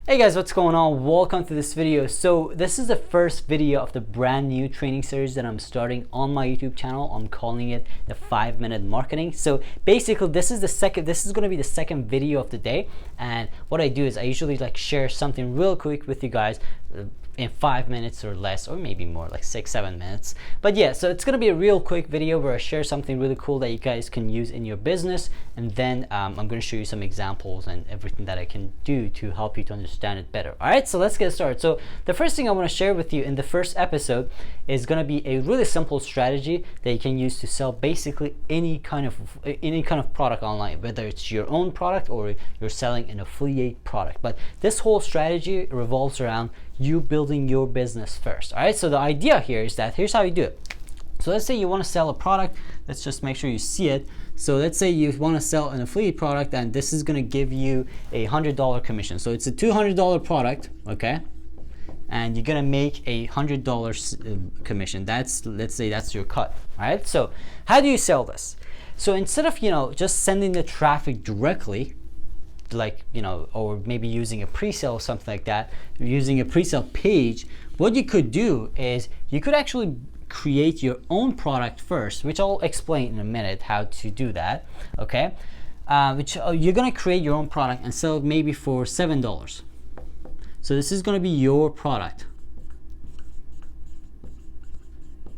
Hey guys, what's going on? Welcome to this video. So this is the first video of the brand new training series that I'm starting on my YouTube channel. I'm calling it the 5-minute marketing. So basically this is going to be the second video of the day, and what I do is I usually share something real quick with you guys in 5 minutes or less, or maybe more, like 6-7 minutes. But yeah, so it's gonna be a real quick video where I share something really cool that you guys can use in your business, and then I'm gonna show you some examples and everything that I can do to help you to understand it better. All right, so let's get started. So the first thing I want to share with you in the first episode is gonna be a really simple strategy that you can use to sell basically any kind of product online, whether it's your own product or you're selling an affiliate product. But this whole strategy revolves around you building your business first. All right, so the idea here is that here's how you do it. So let's say you want to sell a product. Let's just make sure you see it. So let's say you want to sell an affiliate product, and this is going to give you a $100 commission. So it's a $200 product, okay, and you're going to make a $100 commission. Let's say that's your cut. All right, so how do you sell this? So instead of just sending the traffic directly, or maybe using a pre-sale or something like that, using a pre-sale page, what you could do is you could actually create your own product first, which I'll explain in a minute how to do that, okay? You're gonna create your own product and sell it maybe for $7. So this is gonna be your product.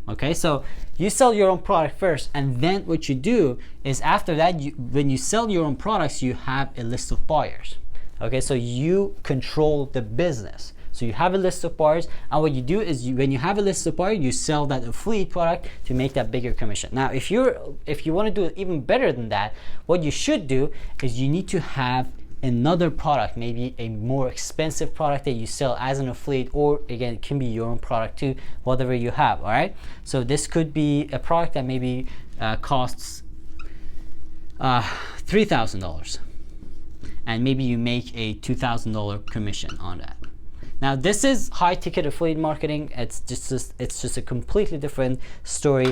Okay, so you sell your own product first, and then what you do is after that, when you sell your own products, you have a list of buyers. Okay, so you control the business. So you have a list of buyers, and what you do is when you have a list of buyers, you sell that affiliate product to make that bigger commission. Now, if you want to do it even better than that, what you should do is you need to have another product, maybe a more expensive product that you sell as an affiliate, or again, it can be your own product too, whatever you have. All right, so this could be a product that maybe costs $3,000, and maybe you make a $2,000 commission on that. Now this is high ticket affiliate marketing. It's just a completely different story.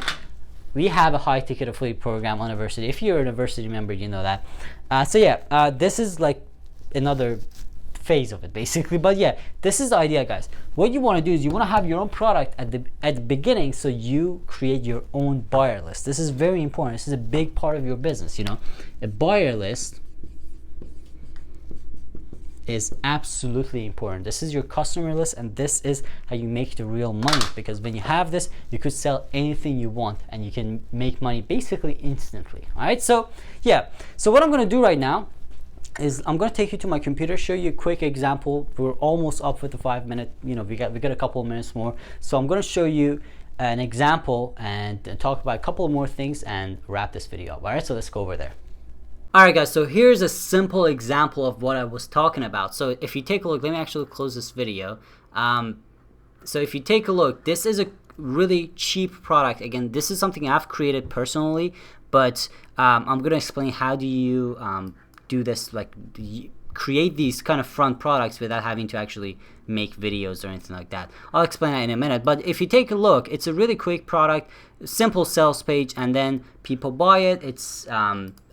We have a high ticket affiliate program on University. If you're a University member, you know that. So yeah, this is like another phase of it basically. But yeah, this is the idea, guys. What you want to do is you want to have your own product at the beginning, so you create your own buyer list. This is very important. This is a big part of your business. A buyer list is absolutely important. This is your customer list, and this is how you make the real money, because when you have this, you could sell anything you want and you can make money basically instantly. All right, so yeah, so what I'm going to do right now is I'm going to take you to my computer, show you a quick example. We're almost up with the 5-minute, we got a couple of minutes more. So I'm going to show you an example and talk about a couple more things and wrap this video up. All right, so let's go over there. Alright guys, so here's a simple example of what I was talking about. So if you take a look, let me actually close this video. So if you take a look, this is a really cheap product. Again, this is something I've created personally, but I'm going to explain how do you do this, create these kind of front products without having to actually make videos or anything like that. I'll explain that in a minute, but if you take a look, it's a really quick product, simple sales page, and then people buy it. It's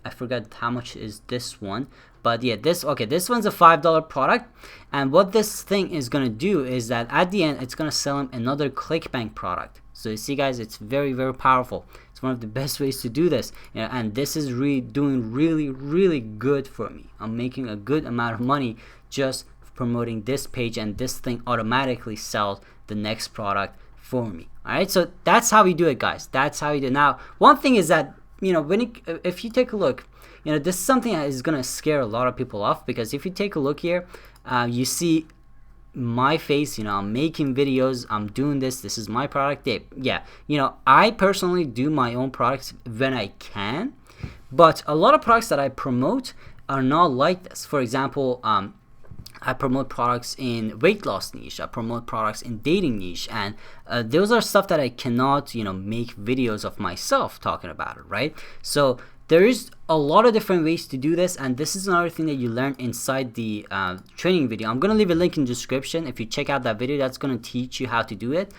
I forgot how much is this one, but yeah, this one's a $5 product, and what this thing is gonna do is that at the end, it's gonna sell him another ClickBank product. So you see, guys, it's very, very powerful. It's one of the best ways to do this, and this is doing really good for me. I'm making a good amount of money just promoting this page, and this thing automatically sells the next product for me. All right, so that's how we do it, guys. That's how you do it. Now, one thing is that if you take a look, this is something that is gonna scare a lot of people off, because if you take a look here, you see my face. I'm making videos, I'm doing this is my product. Yeah, I personally do my own products when I can, but a lot of products that I promote are not like this. For example, I promote products in weight loss niche, I promote products in dating niche, and those are stuff that I cannot make videos of myself talking about it, right? So there is a lot of different ways to do this, and this is another thing that you learn inside the training video. I'm gonna leave a link in the description. If you check out that video, that's gonna teach you how to do it.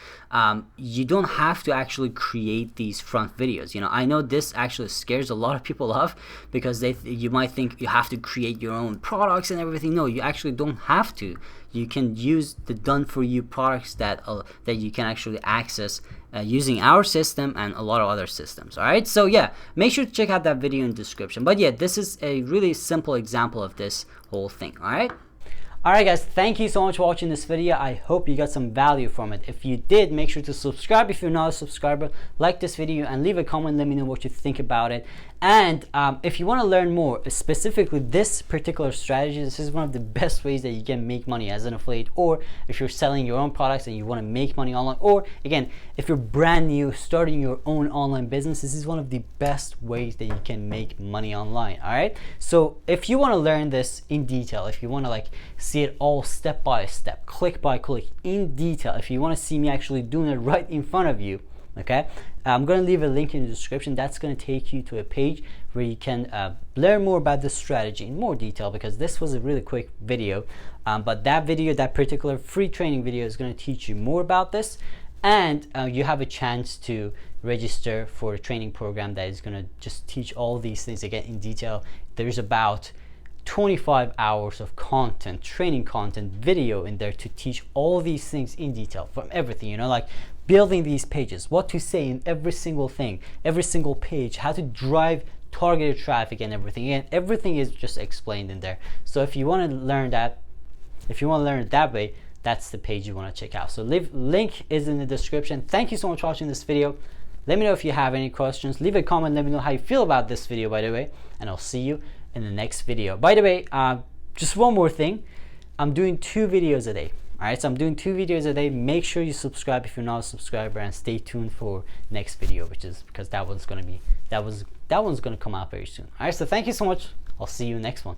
You don't have to actually create these front videos. You know, I know this actually scares a lot of people off because you might think you have to create your own products and everything. No, you actually don't have to. You can use the done for you products that you can actually access using our system and a lot of other systems. All right, so yeah, make sure to check out that video in the description. But yeah, this is a really simple example of this whole thing. All right guys, thank you so much for watching this video. I hope you got some value from it. If you did, make sure to subscribe if you're not a subscriber, like this video and leave a comment. Let me know what you think about it. And if you want to learn more, specifically this particular strategy, this is one of the best ways that you can make money as an affiliate, or if you're selling your own products and you want to make money online, or again, if you're brand new starting your own online business, this is one of the best ways that you can make money online. All right, so if you want to learn this in detail, if you want to like see it all step by step, click by click in detail, if you want to see me actually doing it right in front of you, okay, I'm going to leave a link in the description. That's going to take you to a page where you can learn more about this strategy in more detail, because this was a really quick video, but that video, that particular free training video, is going to teach you more about this, and you have a chance to register for a training program that is going to just teach all these things again in detail. There's about 25 hours of content, training content, video in there to teach all these things in detail, from everything, you know, like building these pages, what to say in every single thing, every single page, how to drive targeted traffic and everything, and everything is just explained in there. So if you want to learn that, if you want to learn it that way, that's the page you want to check out. So link is in the description. Thank you so much for watching this video. Let me know if you have any questions. Leave a comment, let me know how you feel about this video, by the way, and I'll see you in the next video. By the way, just one more thing, I'm doing 2 videos a day. All right, so I'm doing 2 videos a day. Make sure you subscribe if you're not a subscriber, and stay tuned for next video, which is because that one's gonna come out very soon. All right, so thank you so much. I'll see you next one.